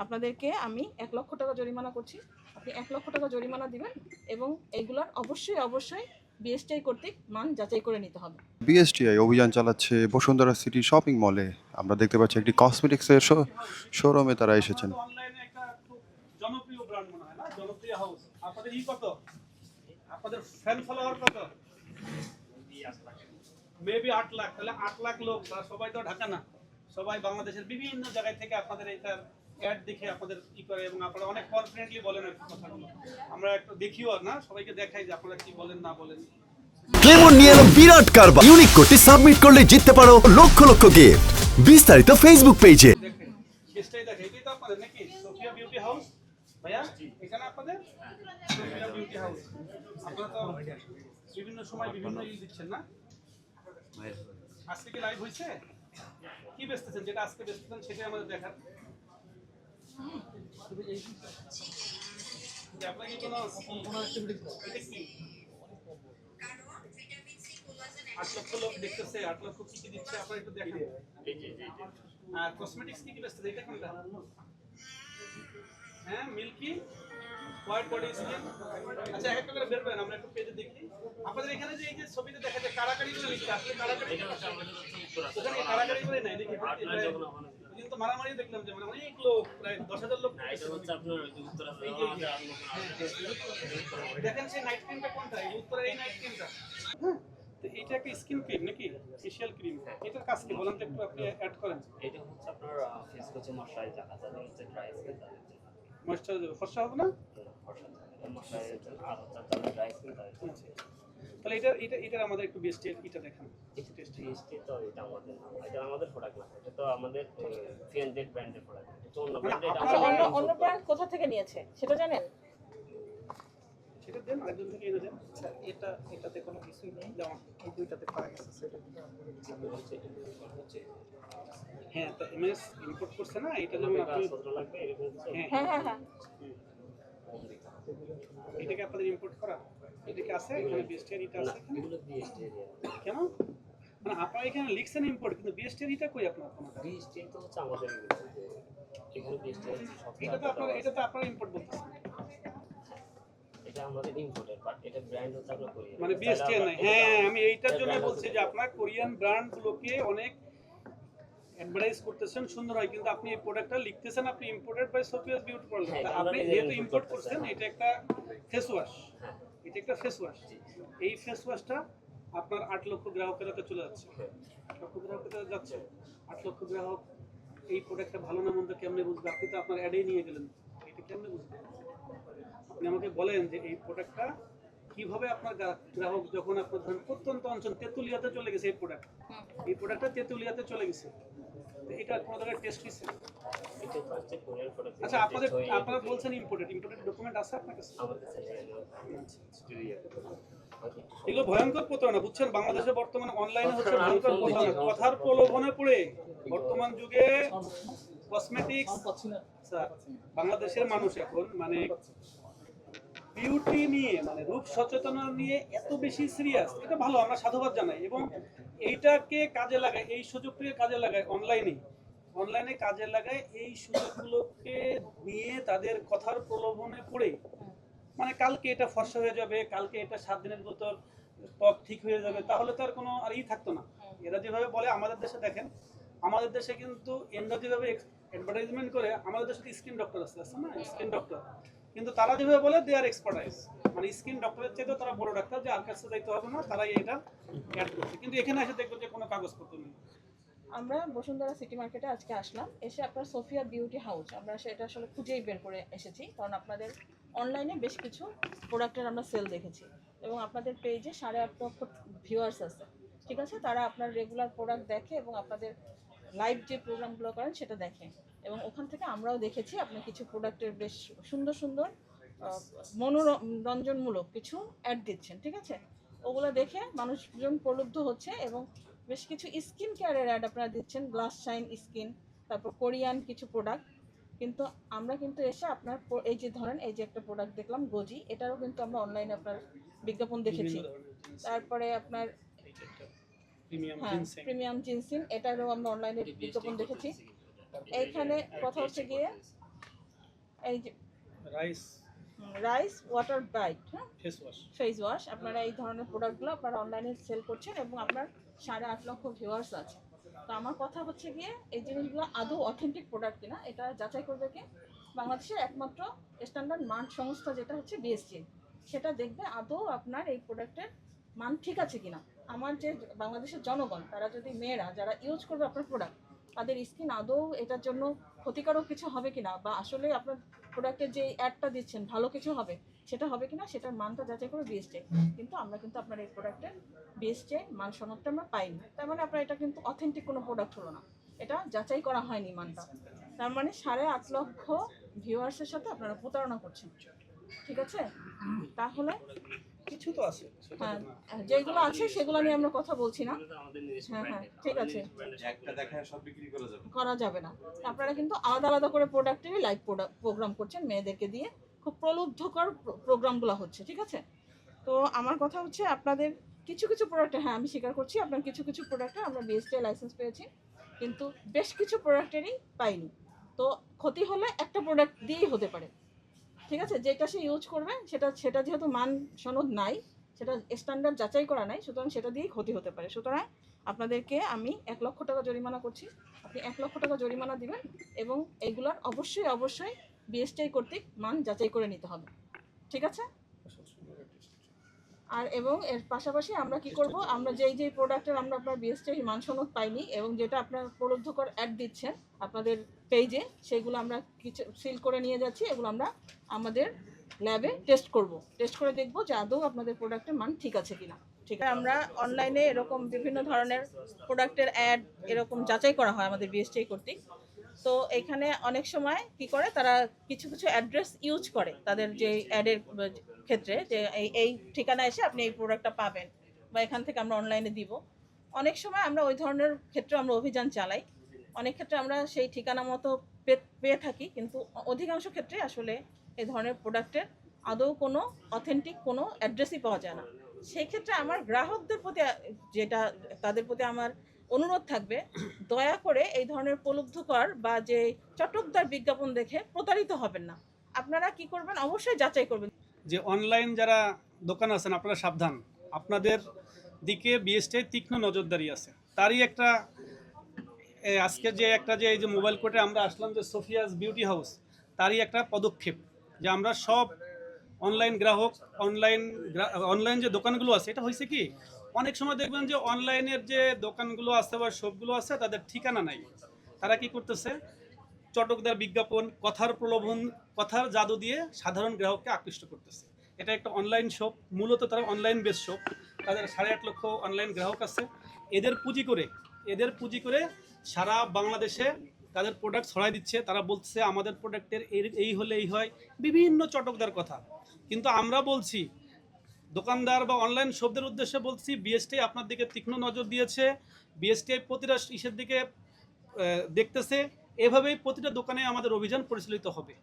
আপনাদেরকে আমি 1 লক্ষ টাকা জরিমানা করছি। আপনি 1 লক্ষ টাকা জরিমানা দিবেন এবং এইগুলার অবশ্যই বিএসটিআই কর্তৃক মান যাচাই করে নিতে হবে। বিএসটিআই অভিযান চালাচ্ছে বসুন্ধরা সিটি শপিং মলে। আমরা দেখতে পাচ্ছি একটি কসমেটিক্সের শোরুমে তারা এসেছেন। অনলাইনে একটা খুব জনপ্রিয় ব্র্যান্ড মনে হয় না, জনপ্রিয় হাউস। আপনাদের কত, আপনাদের ফ্যান ফলোয়ার কত? মেবি 8 লাখ। তাহলে 8 লাখ লোক, তারা সবাই তো ঢাকা না, সবাই বাংলাদেশের বিভিন্ন জায়গায় থেকে আপনাদের এইটার অ্যাড দেখে আপনাদের কি করে, এবং আপনারা অনেক কনফিডেন্টলি বলেন কথাগুলো। আমরা একটু দেখিও না, সবাইকে দেখাই যে আপনারা কি বলেন না বলেন। ক্লেমন নিয়ে এলো বিরাট কারবার। ইউনিক কোডটি সাবমিট করলে জিততে পারো লক্ষ লক্ষ গিফট। বিস্তারিত ফেসবুক পেজে। দেখেন কেসটাই দেখেন, এটাই তো আপনাদের নাকি সোফিয়া বিউটি হাউস ভাইয়া? এখানে আপনাদের সোফিয়া বিউটি হাউস। আপনারা তো বিভিন্ন সময় বিভিন্ন দিচ্ছেন না? আজকে কি লাইভ হয়েছে? কি বেচতেছেন? যেটা আজকে বেচতেছেন সেটাই আমাদের দেখার। আপনার কি কোনো এটা কি 8 লক্ষ লোক দেখতেছে, 8 লক্ষ কি কি দিচ্ছে আপনারা একটু দেখেন। আর কসমেটিক্স কি কি বেচতেছে এটা কোনটা? হ্যাঁ, মিল্কি হোয়াইট বডি স্কিন। আচ্ছা, এক একটা করে বের করেন, আমরা একটু পেজে দেখি। আপনাদের এখানে যে এই যে ছবিতে দেখা যায় কারাকারি করে লিখছে, আসলে কারাকারি ওখানে কারাকারি করে নাই দেখি। কিন্তু মারামারি দেখলাম যে মানে অনেক লোক, প্রায় 10,000 লোক। এটা হচ্ছে আপনার উত্তরা দেখেন সেই নাইট ক্রিমটা কোনটা? এই উত্তরা এই নাইট ক্রিমটা। তো এটা একটা স্কিন ক্রিম নাকি ফেশিয়াল ক্রিম? এটার কাজ কি বলেন তো একটু, আপনি অ্যাড করেন। এটা হচ্ছে আপনার ফেস কোচে মশাইজ যাদের হচ্ছে ড্রাই স্কিন তাদের জন্য ময়েশ্চারাইজার ফর্সা হবে না? মশাইজ আর হচ্ছে যাদের ড্রাই স্কিন তাদের জন্য। তাহলে এটার আমাদের একটু বেস্ট এটা দেখান। এটা টেস্টি তো এটা আমাদের না, এটা আমাদের প্রোডাক্ট না, এটা তো আমাদের ফিএনজেড ব্র্যান্ডের প্রোডাক্ট। এটা অন্য ব্র্যান্ডের, এটা আপনারা অন্য ব্র্যান্ড কোথা থেকে নিয়েছে সেটা জানেন? সেটা দেন, আরেকজন থেকে এনে দেন। আচ্ছা, এটাতে কোনো কিছুই নেই, যেমন এই দুইটাতে পাওয়া গেছে সেটা। হ্যাঁ, তো এমএস ইম্পোর্ট করছে না, এটা যেমন আপনি সত্র লাগবে এরকম কিছু। হ্যাঁ। এটাকে আপনাদের ইম্পোর্ট করা, এটাকে আছে এখানে বিএসটিআর এটা আছে এখানে। এগুলো বিএসটি এরিয়া। কেন? মানে আপনারা এখানে লিখছেন ইম্পোর্ট, কিন্তু বিএসটিআর এটা কই আপনার? বিএসটি তো হচ্ছে আমাদের এখানে বিএসটি সব। এটা তো আপনারা ইম্পোর্ট বলতেছেন। এটা আমাদের ইম্পোর্টেড, বাট এটা ব্র্যান্ড হচ্ছে আমরা কোরিয়ান। মানে বিএসটিআর নাই। হ্যাঁ, আমি এইটার জন্য বলছি যে আপনারা কোরিয়ান ব্র্যান্ডগুলোকে অনেক অ্যাডভার্টাইজ করতেছেন, সুন্দর হয়, কিন্তু আপনি এই প্রোডাক্টটা লিখতেছেন আপনি ইম্পোর্টেড বাই সোফিয়াস বিউটি পার্লার। আপনি যেহেতু ইম্পোর্ট করছেন, এটা একটা ফেস ওয়াশ, এটা একটা ফেস ওয়াশ। এই ফেস ওয়াশটা আপনার 8 লক্ষ গ্রাহকের কাছে চলে যাচ্ছে। 8 লক্ষ গ্রাহকের কাছে যাচ্ছে। 8 লক্ষ গ্রাহক এই প্রোডাক্টটা ভালো না মন্দ কেমনে বুঝবে? আপনি তো আপনার অ্যাডেই নিয়ে গেলেন, এটা কেমনে বুঝবেন? আপনি আমাকে বলেন যে এই প্রোডাক্টটা কিভাবে আপনার গ্রাহক, যখন আপনার ধরেন প্রত্যন্ত অঞ্চল তেতুলিয়াতে চলে গেছে, এই প্রোডাক্টটা তেতুলিয়াতে চলে গেছে, এটা কোনো জায়গায় টেস্ট হয়েছে? এটা হচ্ছে কোরিয়ান প্রোডাক্ট। আচ্ছা, আপনারা বলছেন ইম্পোর্টেড ডকুমেন্ট আছে আপনার কাছে? আমাদের কাছে স্টুডিও এগুলো ভয়ঙ্কর প্রতারণা, বুঝছেন? বাংলাদেশে বর্তমানে অনলাইনে হচ্ছে ভয়ঙ্কর প্রতারণা। কথার প্রলোভনে পড়ে বর্তমান যুগে কসমেটিক্স, বাংলাদেশের মানুষ এখন মানে বিউটি নিয়ে, মানে রূপ সচেতনতা নিয়ে এত বেশি সিরিয়াস, এটা ভালো, আমরা সাধুবাদ জানাই। এবং এইটাকে কাজে লাগায়, এই সুযোগটাকে কাজে লাগায়, অনলাইনে কাজে লাগায়, এই সুযোগগুলোকে নিয়ে তাদের কথার প্রলোভনে পড়ে, মানে কালকে এটা ফর্সা হয়ে যাবে, কালকে এটা 7 দিনের ভিতর ত্বক ঠিক হয়ে যাবে, তাহলে তো আর কোনো আর থাকতো না। এরা যেভাবে বলে, আমাদের দেশে দেখেন, আমাদের দেশে কিন্তু এনরা যেভাবে অ্যাডভার্টাইজমেন্ট করে, আমাদের দেশে স্কিন ডক্টর আছে না, স্কিন ডক্টর, কিন্তু তারা যেভাবে বলে দে আর এক্সপার্টাইজ, মানে স্কিন ডক্টরের চাইতেও তারা বড় ডাক্তার, যে আর কাছে যাইতে হবে না, তারাই এটা অ্যাড করছে। কিন্তু এখানে এসে দেখবো যে কোনো কাগজপত্র নেই। আমরা বসুন্ধরা সিটি মার্কেটে আজকে আসলাম, এসে আপনার সোফিয়া বিউটি হাউস আমরা সেটা আসলে খুঁজেই বের করে এসেছি, কারণ আপনাদের অনলাইনে বেশ কিছু প্রোডাক্টের আমরা সেল দেখেছি এবং আপনাদের পেজে 8.5 লক্ষ ভিউয়ার্স আছে, ঠিক আছে? তারা আপনার রেগুলার প্রোডাক্ট দেখে এবং আপনাদের লাইভ যে প্রোগ্রামগুলো করেন সেটা দেখে, এবং ওখান থেকে আমরাও দেখেছি আপনি কিছু প্রোডাক্টের বেশ সুন্দর মনোরঞ্জনমূলক কিছু অ্যাড দিচ্ছেন, ঠিক আছে? ওগুলো দেখে মানুষজন প্রলুব্ধ হচ্ছে এবং বেশ কিছু স্কিন কেয়ারের অ্যাড আপনারা দিচ্ছেন, গ্লাস শাইন স্কিন, তারপর কোরিয়ান কিছু প্রোডাক্ট। কিন্তু আমরা কিন্তু এসে আপনার এই যে ধরেন এই যে একটা প্রোডাক্ট দেখলাম গোজি, এটারও কিন্তু আমরা অনলাইনে আপনার বিজ্ঞাপন দেখেছি। তারপরে আপনার প্রিমিয়াম জিনসিন, এটারও আমরা অনলাইনে বিজ্ঞাপন দেখেছি। এইখানে কথা হচ্ছে গিয়ে এই যে রাইস ওয়াটার ব্রাইট, হ্যাঁ, ফেস ওয়াশ। ফেস ওয়াশ, আপনারা এই ধরনের প্রোডাক্টগুলো আপনারা অনলাইনে সেল করছেন এবং আপনার 8.5 লক্ষ ভিউয়ার্স আছে। তো আমার কথা হচ্ছে গিয়ে এই জিনিসগুলো আদৌ অথেন্টিক প্রোডাক্ট কিনা এটা যাচাই করবে কি বাংলাদেশের একমাত্র স্ট্যান্ডার্ড মান সংস্থা যেটা হচ্ছে বিএসটি, সেটা দেখবে আদৌ আপনার এই প্রোডাক্টের মান ঠিক আছে কিনা। আমার যে বাংলাদেশের জনগণ তারা যদি মেয়েরা যারা ইউজ করবে আপনার প্রোডাক্ট তাদের স্কিন আদৌ এটার জন্য ক্ষতিকারক কিছু হবে কিনা, বা আসলে আপনার প্রোডাক্টের যে অ্যাডটা দিচ্ছেন ভালো কিছু হবে সেটা হবে কিনা, সেটার মানটা যাচাই করে বিএসটি। কিন্তু আমরা কিন্তু আপনার এই প্রোডাক্টের বিএসটি মান সনদটা আমরা পাইনি, তার মানে আপনার এটা কিন্তু অথেন্টিক কোনো প্রোডাক্ট হলো না, এটা যাচাই করা হয়নি মানটা। তার মানে 8.5 লক্ষ ভিউয়ার্সের সাথে আপনারা প্রতারণা করছেন, ঠিক আছে? তাহলে কিছু তো আছে সেটা তো হ্যাঁ, না। যেগুলো আছে সেগুলো নিয়ে আমরা কথা বলছি না, আমাদের নিজস্ব হ্যাঁ, brand, ঠিক আছে, একটা দেখায় সব বিক্রি করা যাবে। করা যাবে না। আপনারা কিন্তু আলাদা আলাদা করে প্রোডাক্টেরই লাইভ প্রোগ্রাম করছেন, মেয়েদেরকে দিয়ে খুব প্রলুব্ধকর প্রোগ্রামগুলো হচ্ছে, ঠিক আছে? তো আমার কথা হচ্ছে আপনাদের কিছু কিছু প্রোডাক্টে, হ্যাঁ আমি স্বীকার করছি আপনার কিছু কিছু প্রোডাক্টে আমরা বিএসটি লাইসেন্স পেয়েছি, কিন্তু বেশ কিছু প্রোডাক্টেরই পাইনি। তো ক্ষতি হলে একটা প্রোডাক্ট দিয়েই হতে পারে, ঠিক আছে? যেটা সে ইউজ করবে সেটা যেহেতু মান সনদ নাই, সেটা স্ট্যান্ডার্ড যাচাই করা নাই, সুতরাং সেটা দিয়েই ক্ষতি হতে পারে। সুতরাং আপনাদেরকে আমি 1 লক্ষ টাকা জরিমানা করছি, আপনি 1 লক্ষ টাকা জরিমানা দিবেন এবং এইগুলার অবশ্যই অবশ্যই বিএসটিআই কর্তৃক মান যাচাই করে নিতে হবে, ঠিক আছে? আর এবং এর পাশাপাশি আমরা কি করব, আমরা যেই প্রোডাক্টের আমরা আপনার বিএসটিআই মান সনদ পাইনি এবং যেটা আপনার প্রলুব্ধকর অ্যাড দিচ্ছেন আপনাদের পেজে, সেগুলো আমরা কিছু সিল করে নিয়ে যাচ্ছি, এগুলো আমরা আমাদের ল্যাবে টেস্ট করে দেখব যে আদৌ আপনাদের প্রোডাক্টের মান ঠিক আছে কিনা, ঠিক আছে? আমরা অনলাইনে এরকম বিভিন্ন ধরনের প্রোডাক্টের অ্যাড এরকম যাচাই করা হয় আমাদের বিএসটিআই কর্তৃক। তো এখানে অনেক সময় কি করে তারা কিছু কিছু অ্যাড্রেস ইউজ করে তাদের যে অ্যাডের ক্ষেত্রে, যে এই ঠিকানায় এসে আপনি এই প্রোডাক্টটা পাবেন বা এখান থেকে আমরা অনলাইনে দিব। অনেক সময় আমরা ওই ধরনের ক্ষেত্রে আমরা অভিযান চালাই, অনেক ক্ষেত্রে আমরা সেই ঠিকানা মতো পেয়ে থাকি, কিন্তু অধিকাংশ ক্ষেত্রে আসলে এই ধরনের প্রোডাক্টের আদৌ কোনো অথেন্টিক কোনো অ্যাড্রেসই পাওয়া যায় না। সেই ক্ষেত্রে আমার গ্রাহকদের প্রতি যেটা তাদের প্রতি আমার অনুরোধ থাকবে, দয়া করে এই ধরনের প্রলুব্ধকর বা যে চটকদার বিজ্ঞাপন দেখে প্রতারিত হবেন না। আপনারা কি করবেন, অবশ্যই যাচাই করবেন। যে অনলাইন যারা দোকান আছেন আপনারা সাবধান, আপনাদের দিকে বিএসটিআই তীক্ষ্ণ নজরদারি আছে। তারই একটা আজকে যে এই যে মোবাইল কোর্টে আমরা আসলাম যে সোফিয়াস বিউটি হাউস, তারই একটা পদক্ষেপ যে আমরা সব অনলাইন গ্রাহক অনলাইন যে দোকানগুলো আছে, এটা হয়েছে কি অনেক সময় দেখবেন যে অনলাইনের যে দোকানগুলো আছে বা শপগুলো আছে তাদের ঠিকানা নাই, তারা কি করতেছে চটকদার বিজ্ঞাপন, কথার প্রলোভন, কথার জাদু দিয়ে সাধারণ গ্রাহককে আকৃষ্ট করতেছে। এটা একটা অনলাইন শপ, মূলত তারা অনলাইন বেস শপ, তাদের 8.5 লক্ষ অনলাইন গ্রাহক আছে। এদের পুঁজি করে সারা বাংলাদেশে তাদের প্রোডাক্ট ছড়াই দিচ্ছে। তারা বলছে আমাদের প্রোডাক্টের এই হলে এই হয়, বিভিন্ন চটকদার কথা। কিন্তু আমরা বলছি দোকানদার বা অনলাইন শপদের উদ্দেশ্যে বলছি, বিএসটিআই আপনার দিকে তীক্ষ্ণ নজর দিয়েছে, বিএসটিআই প্রতিটা ইসের দিকে দেখতেছে, এভাবেই প্রতিটা দোকানে আমাদের অভিযান পরিচালিত হবে।